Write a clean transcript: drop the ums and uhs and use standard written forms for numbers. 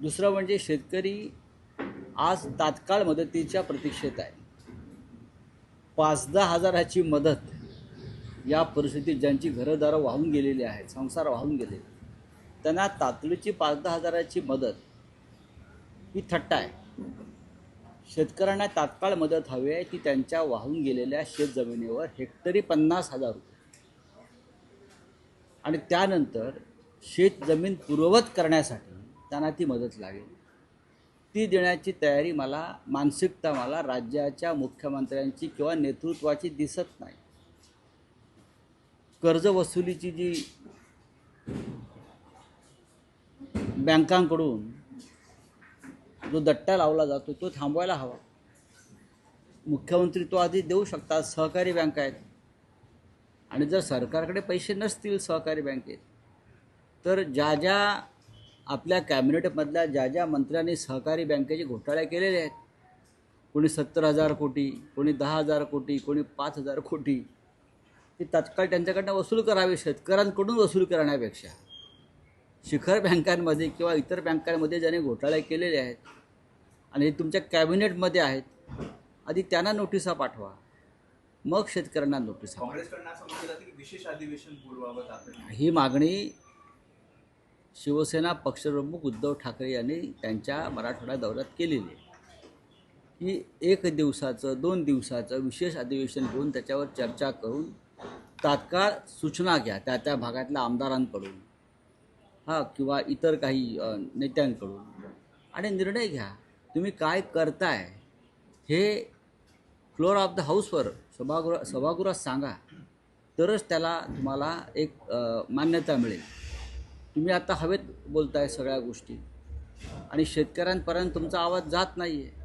दुसरं म्हणजे शेतकरी आज तात्काळ मदतीच्या प्रतीक्षेत आहे. 5-10 हजाराची मदत या परिस्थितीत ज्यांची घरंदारं वाहून गेलेली आहेत, संसार वाहून गेले, त्यांना तातडीची 5-10 हजाराची मदत ही थट्टा आहे. शेतकऱ्यांना तात्काळ मदत हवी आहे ती त्यांच्या वाहून गेलेल्या शेतजमिनीवर हेक्टरी 50,000 रुपये आणि त्यानंतर शेतजमीन पूर्ववत करण्यासाठी त्यांना ती मदत लागेल. ती देण्याची तयारी मानसिकता मला राज्याच्या मुख्यमंत्र्यांची किंवा नेतृत्वाची दिसत नाही. कर्जवसुलीची जी बँकांकडून जो दट्टा लावला जातो तो थांबवायला हवा. मुख्यमंत्री तो आधी देऊ शकतात. सहकारी बँका आहेत आणि जर सरकारकडे पैसे नसतील सहकारी बँकेत तर ज्या आपल्या कॅबिनेटमधल्या ज्या मंत्र्यांनी सहकारी बँकेचे घोटाळे केलेले आहेत, कोणी 70,000 कोटी, कोणी 10,000 कोटी, कोणी 5,000 कोटी, ते तात्काळ त्यांच्याकडनं वसूल करावे. शेतकऱ्यांकडून वसूल करण्यापेक्षा शिखर बँकांमध्ये किंवा इतर बँकांमध्ये ज्याने घोटाळे केलेले आहेत आणि हे तुमच्या कॅबिनेटमध्ये आहेत, आधी त्यांना नोटिसा पाठवा, मग शेतकऱ्यांना नोटिसा. विशेष अधिवेशन बोलवावं ही मागणी शिवसेना पक्षप्रमुख उद्धव ठाकरे यांनी त्यांच्या मराठवाडा दौऱ्यात केलेली आहे की 1 दिवसाचं 2 दिवसाचं विशेष अधिवेशन घेऊन त्याच्यावर चर्चा करून तात्काळ सूचना घ्या त्या भागातल्या आमदारांकडून किंवा इतर काही नेत्यांकडून आणि निर्णय घ्या. तुम्ही काय करताय हे फ्लोअर ऑफ द हाऊसवर सभागृहात सांगा, तरच त्याला तुम्हाला एक मान्यता मिळेल. तुम्ही आता हवेत बोलताय सगळ्या गोष्टी आणि शेतकऱ्यांपर्यंत तुमचा आवाज जात नाही आहे.